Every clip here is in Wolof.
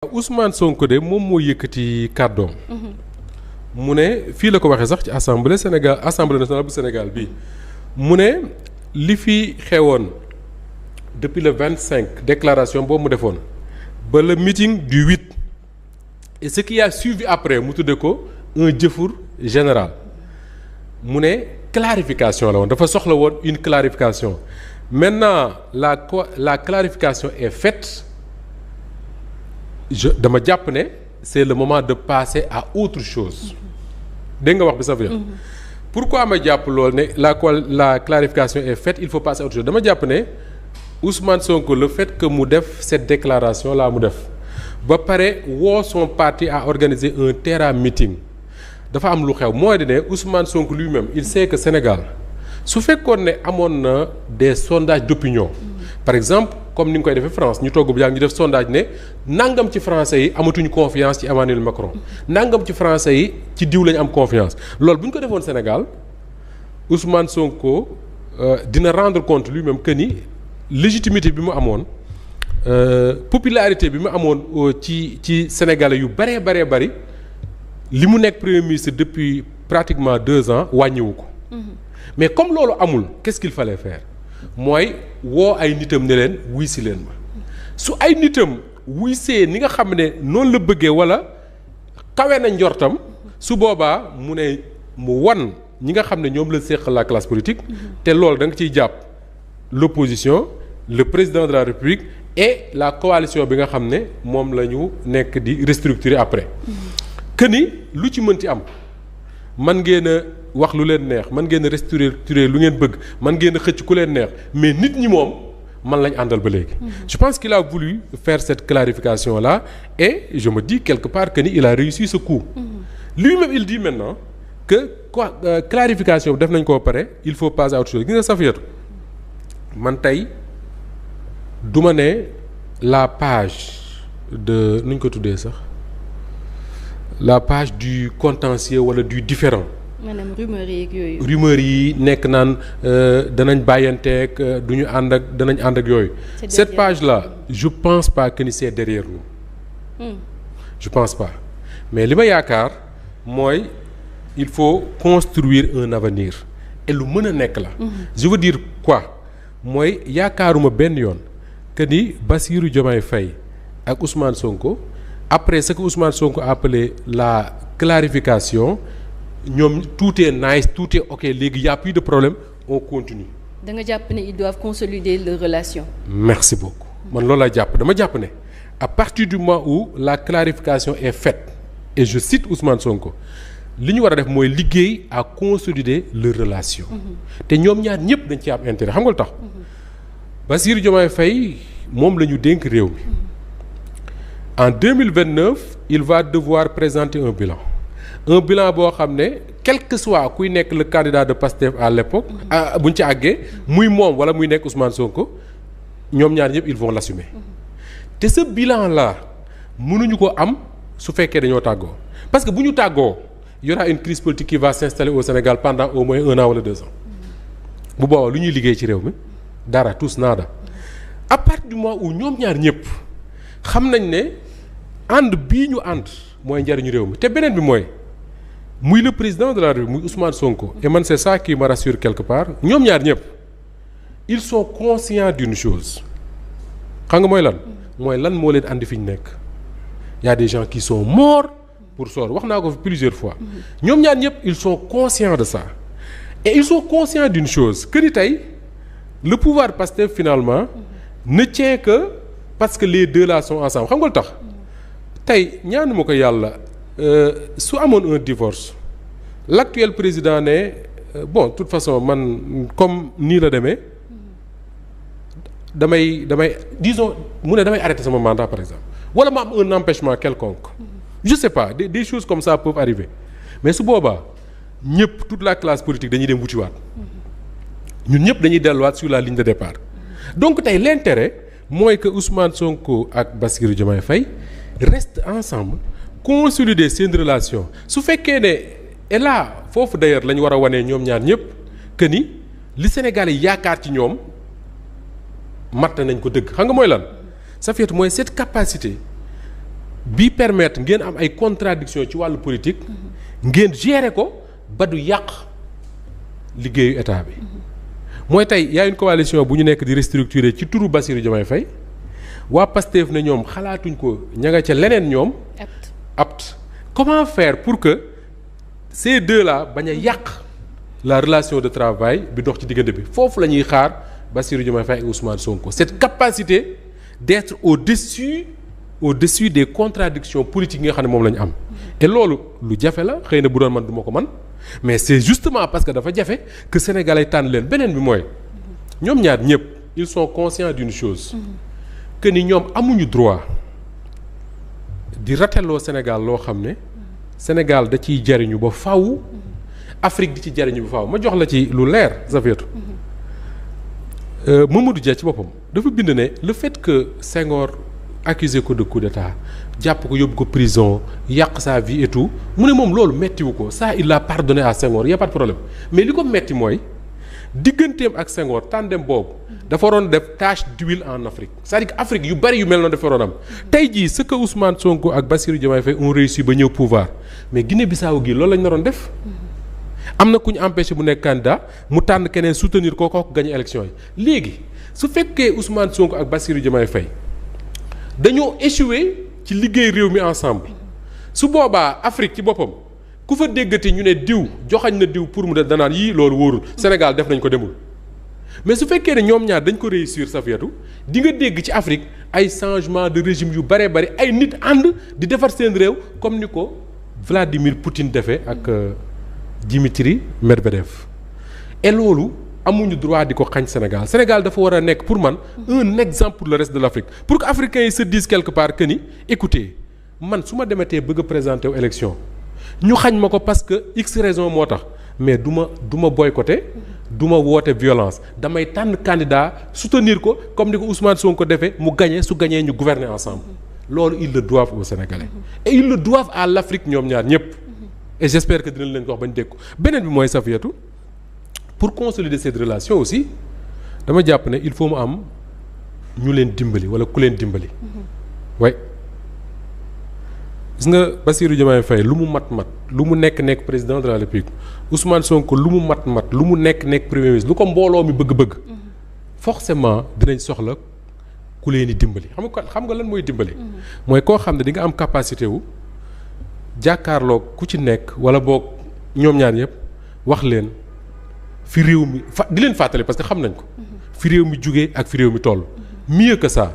Ousmane Sonko de moom moo yëkkati kàddoom. mu ne fii la ko waxee sax ci assemblée nationale bu Sénégal bi mu ne li fi xewoon depuis le 25 déclaration boobu mu defoon ba le meeting du 8 et ce qui a suivi après mu tudde ko un jëfur général mu ne clarification la woon dafa soxla woon une clarification maintenant la clarification est faite. dama jàpp ne c'est le moment de passer à autre chose dégg nga wax bi ça veut dire pourquoi ma jàpp loolu ne la clarification est faite il faut passer à autre chose dama jàpp ne Ousmane Sonko le fait que mu def cette déclaration là mu def ba pare woo son parti à organiser un terrain meeting dafa am lu xew mooy di ne Ousmane Sonko lui-même il sait que Sénégal su fekkoon ne amoon na des sondages d'opinion par exemple comme ni nga koy defee France ñu togg bu yàgg ñu def sondage ne nangam ci français yi amatuñu confiance ci Emmanuel Macron nangam ci français yi ci diw lañu am confiance loolu bu ñu ko defoon Sénégal Ousmane Sonko dina rendre compte lui-même que ni légitimité bi mu amoon popularité bi mu amoon ci Sénégalais yu bëree bëri li mu nekk Premier ministre depuis pratiquement 2 ans wàññiwu ko. mais comme loolu amul qu'est-ce qu'il fallait faire mooy woo ay nitam ne leen wuy si leen ma su ay nitam wuy see ni nga xam ne noonu la bëggee wala kawe na njortam su boobaa mu ne mu wan ñi nga xam ne ñoom la séq la classe politique te loolu da nga ciy jàpp l'opposition le président de la République et la coalition bi nga xam ne moom la ñu nekk di restructurer après que ni lu ci mënti am man ngeen a wax lu leen neex man ngeen a restructurer lu ngeen bëgg man ngeen a xëcc ku leen neex mais nit ñi moom man lañ àndal ba léegi. je pense qu'il a voulu faire cette clarification là et je me dis quelque part que ni il a réussi ce coup. lui-même il dit maintenant que clarification bi def nañ koo pare il faut passer à autre chose gis nga Safiatou man tey du ma ne la page de nu ñu ko tuddee sax la page du contentieux wala du différend. maanaam rumeur yi ak yooyu. rumeur yi nekk naan danañ bàyyanteeg du ñu ànd ak danañ ànd ak yooyu. cette page là je pense pas que ni c'est derrière nous. je pense pas mais li ma yaakaar mooy il faut construire un avenir et lu mën a nekk la. je veux dire quoi mooy yaakaaruma benn yoon que ni Bassirou Diomaye Faye ak Ousmane Sonko après ce que Ousmane Sonko a appelé la clarification. ñoom tout est nice tout est ok léegi y a plus de problème on continue. da nga jàpp ne ils doivent consolider leur relation. merci beaucoup man loolu laa jàpp dama jàpp ne à partir du moment où la clarification est faite et je cite Ousmane Sonko li ñu war a def mooy liggéey à consolider leur relation. te ñoom ñaar ñëpp dañ ci am intérêt xam nga lu tax. Bassirou Diomaye Faye moom la ñu dénk réew mi en 2029 il va devoir présenter un bilan. un bilan boo xam ne quel que soit kuy nekk le candidat de Pastef à l'époque buñ ci àggee muy moom wala muy nekk Ousmane Sonko ñoom ñaar ñëpp ils vont l'assumer te ce bilan là mënuñu ko am su fekkee dañoo tàggoo parce que bu ñu tàggoo y aura une crise politique qui va s'installer au Sénégal pendant au moins 1 an wala 2 ans bu boobaa lu ñuy liggéey ci réew mi dara tous nada à partir du moment où ñoom ñaar ñëpp xam nañ ne ànd bii ñu ànd mooy njariñu réew mi te beneen bi mooy muy le président de la République muy Ousmane Sonko et man c'est ça qui me rassure quelque part ñoom ñaar ñëpp ils sont conscients d'une chose xam nga mooy lan moo leen andi fi ñu nekk y a des gens qui sont morts pour sor wax naa ko fi plusieurs fois ñoom ñaar ñëpp ils sont conscients de ça et ils sont conscients d'une chose que ni tey le pouvoir Pastef finalement ne tient que parce que les deux là sont ensemble xam nga lu tax tey ñaanuma ko yàlla su amoon un divorce l'actuel président ne bon de toute façon man comme nii la demee damay disons mu ne damay arrêter sama mandat par exemple wala ma am un empêchement quelconque je sais pas des choses comme ça peuvent arriver mais su boobaa ñëpp toute la classe politique dañuy dem wutiwaat ñun ñëpp dañuy delluwaat sur la ligne de départ donc tey l'intérêt mooy que Ousmane Sonko ak Bassirou Diomaye Faye restent ensemble consolider seen relation su fekkee ne et là foofu d'ailleurs la ñu war a wanee ñoom ñaar ñëpp que ni li Sénégal yi yaakaar ci ñoom mat nañ ko dëgg xam nga mooy lan Safiatou mooy cette capacité bi permettre ngeen am ay contradiction ci wàllu politique ngeen gérer ko ba du yàq liggéeyu état bi mooy tey y a une coalition bu ñu nekk di restructurer ci turu Bassirou Diomaye Faye waa Pastef ne ñoom xalaatuñ ko ña nga ca leneen ñoom apte comment faire pour que ces deux là bañ a yàq la relation de travail bi dox ci diggante bi foofu la ñuy xaar Bassirou Diomaye Faye et Ousmane Sonko cette capacité d'être au-dessus des contradictions politiques yi nga xam ne moom la ñu am et loolu lu jafe la xëy na bu doon man du ma ko man mais c'est justement parce que dafa jafe que Sénégalais tànn leen beneen bi mooy ñoom ñaar ñëpp ils sont conscients d'une chose que ni ñoom amuñu droit di rateloo Sénégal loo xam ne Sénégal da ciy jariñu ba faw Afrique di ci jariñu ba faw ma jox la ci lu leer Zaviatou Mamadou Dia ci boppam dafa bind ne le fait que Senghor accusé ko de coup d'état jàpp ko yóbbu ko prison yàq sa vie et tout mu ne moom loolu mettiwu ko ça il l'a pardonné à Senghor y a pas de problème mais li ko metti mooy digganteem ak Senghor tandem boobu dafa waroon def tache d'huile en Afrique c'est-à-dire que Afrique yu bari yu mel noonu dafa waroon am tey jii ce que Ousmane Sonko ak Bassirou Diomaye Faye ont réussi ba ñëw pouvoir mais Guinée-Bissau gi loolu lañ naroon def am na ku ñu empêché bu nekk candidat mu tànn keneen soutenir ko kooku gagné élection yi léegi su fekkee Ousmane Sonko ak Bassirou Diomaye Faye dañoo échoué ci liggéey réew mi ensemble su boobaa Afrique ci boppam ku fa déggati ñu ne diw joxañ na diw pour mu def danaan yii loolu wóorul Sénégal def nañ ko demul mais su fekkee ne ñoom ñaar dañ ko réussir Safiatou di nga dégg ci Afrique ay changement de régime yu bare bari ay nit ànd di defar seen réew comme ni ko Vladimir Poutine defee ak Dimitri Medvedev et loolu amuñu droit di ko xañ Sénégal dafa war a nekk pour man un exemple pour le reste de l'Afrique pour que africains yi se disent quelque part que ni écoutez man su ma demetee bëgg a présenter wu élection ñu xañ ma ko parce que x raison moo tax mais du ma boycotter du ma woote violence damay tànn candidat soutenir ko comme ni ko Ousmane Sonko defee mu gagné su gagné ñu gouverner ensemble loolu ils le doivent aux Sénégalais et ils le doivent à l'Afrique ñoom ñaar ñëpp et j'espère que dinañ leen ko wax bañ dégg ko beneen bi mooy Safiatou pour consolider cette relation aussi dama jàpp ne il faut mu am ñu leen dimbali wala ku leen dimbali way gis nga Bassirou Diomaye Faye lu mu mat lu mu nekk président de la République Ousmane Sonko lu mu mat lu mu nekk premier ministre lu ko mbooloo mi bëgg-bëgg forcément dinañ soxla ku leen di dimbali xam nga lan mooy dimbali mooy koo xam ne di nga am capacité wu jàkkaarloo ku ci nekk wala boog ñoom ñaar yëpp wax leen fi réew mi di leen fàttali parce que xam nañ ko fi réew mi jugee ak fi réew mi toll mieux que ça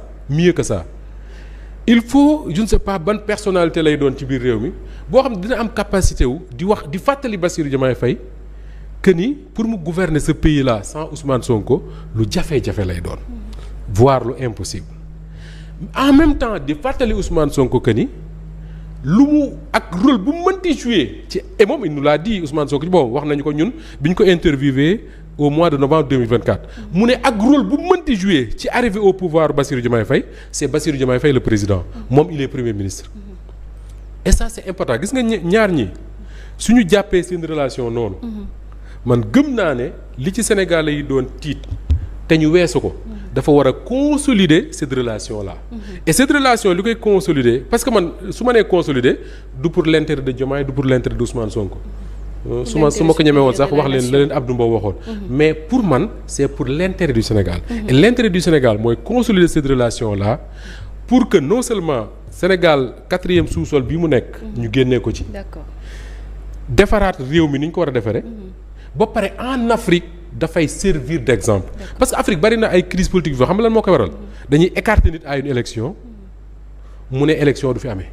il faut je ne sais pas ban personnalité lay doon ci biir réew mi boo xam ne dina am capacité wu di wax di fàttali Bassirou Diomaye Faye que ni pour mu gouverner ce pays là sans Ousmane Sonko lu jafe-jafe lay doon voire lu impossible en même temps di fàttali Ousmane Sonko que ni lu mu ak rôle bu mënti jouer ci et moom il nous l'a dit Ousmane Sonko bon wax nañu ko ñun bi ñu ko interviewé au mois de novembre 2024 mu ne ak rôle bu mënti jouer ci arrivée au pouvoir Bassirou Diomaye Faye c'est Bassirou Diomaye Faye le président moom il est premier ministre et ça c'est important gis nga ñaar ñi suñu jàppee seen relation noonu man gëm naa ne li ci Sénégalais yi doon tiit te ñu weesu ko dafa war a consolider cette relation là et cette relation li koy consolider parce que man su ma nee consolider du pour l'intérêt de Diomaye du pour l'intérêt de Ousmane Sonko su ma ko ñemee woon sax wax leen la leen Abdou Mbow waxoon mais pour man c'est pour l'intérêt du Sénégal et l'intérêt du Sénégal mooy consolider cette relation là pour que non seulement Sénégal 4e sous-sol bi mu nekk ñu génnee ko ci d'accord defaraat réew mi ni ñu ko war a defaree ba pare en Afrique dafay servir d'exemple parce que Afrique bari na ay crise politique yoo xam nga lan moo koy waral dañuy écarter nit à une élection mu ne élection du fi amee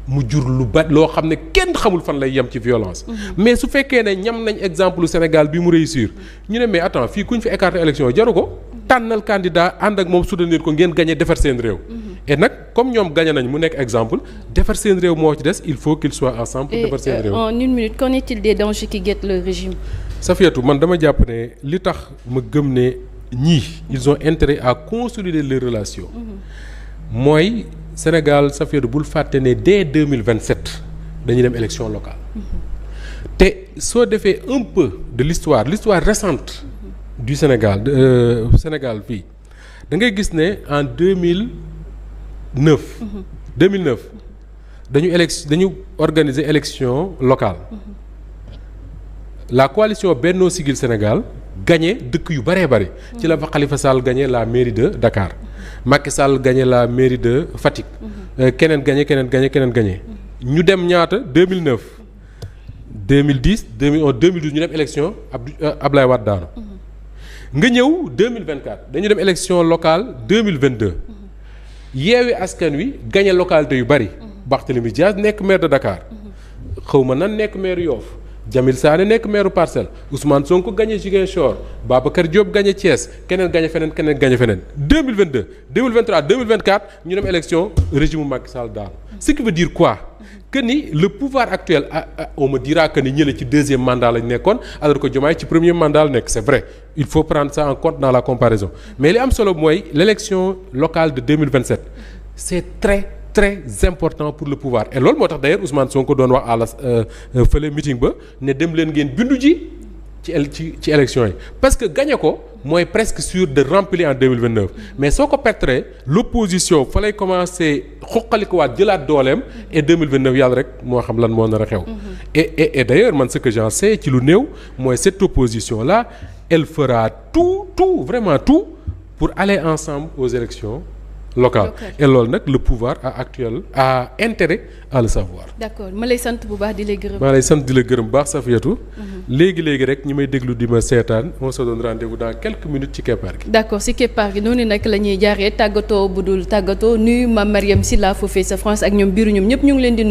mu jur lu ba loo xam ne kenn xamul fan lay yem ci violence mais su fekkee ne ñam nañ exemple Sénégal bi mu réussir ñu ne mais attends fii ku ñu fi écarter élection jaru ko tànnal candidat ànd ak moom soutenir ko ngeen gagné defar seen réew et nag comme ñoom gagné nañ mu nekk exemple defar seen réew moo ci des il faut qu'ils soient ensemble pour defar seen réew. En une minute, qu'en est-il des dangers qui guettent le régime? Safiatou man dama jàpp ne li tax ma gëm ne ñii ils ont intérêt à consolider les relations mooy Sénégal Safiatou bul fàtte ne dès 2027 dañuy dem élection locale te soo defee un peu de l'histoire récente du Sénégal Sénégal fii da ngay gis ne en 2009 2009 dañu organiser élection locale la coalition Benno Siggil Sénégal gagné dëkk yu bëree bëri. ci la fa Khalifa Sall gagné la mairie de Dakar Macky Sall gagné la mairie de Fatick. keneen gagné. ñu dem ñaata 2009 2010 2011 2012 ñu dem élection Abdoulaye Wade daanu. nga ñëw 2024 dañu dem élection locale 2022 Yewwi Askan Wi gagné localité yu bëri. Barthélémy Dias nekk maire de Dakar xawma nan nekk maire Yoff Jamil Sané nekk maire Parcelles Ousmane Sonko gagné Ziguinchor Babacar Diop gagné Thiès keneen gagné feneen 2022 2023 2024 ñu dem élection régime Macky Sall daanu. Ce qui veut dire quoi que ni le pouvoir actuel on me dira que ni ñële ci deuxième mandat lañ nekkoon alors que Diomaye ci premier mandat la nekk c'est vrai il faut prendre ça en compte dans la comparaison mais li am solo mooy l'élection locale de 2027 c'est très important pour le pouvoir et loolu moo tax d'ailleurs Ousmane Sonko doon wax à la fële meeting ba ne dem leen ngeen bindu ji ci élection yi parce que gagné ko mooy presque sûr de remplir en 2029 mais soo ko pertree l'opposition fa lay commencer xoqalikuwaat jëlaat dooleem et 2029 yàlla rek moo xam lan moo nar a xew et d'ailleurs man ce que j'en sais ci lu néew mooy cette opposition là elle fera tout vraiment tout pour aller ensemble aux élections locales et loolu nag le pouvoir a intérêt à le savoir. d'accord ma lay sant bu baax di la gërëm. maa lay sant di la gërëm baax Safiatou. léegi rek ñi may déglu di ma seetaan on se donne rendez-vous dans quelques minutes ci keppaar gi. d'accord ci keppaar gi noonu nag la ñuy jaaree tàggatoo bu dul tàggatoo nuyu Mame Mariam Sylla foofee sa France ak ñoom biiru ñoom ñëpp ñu ngi leen di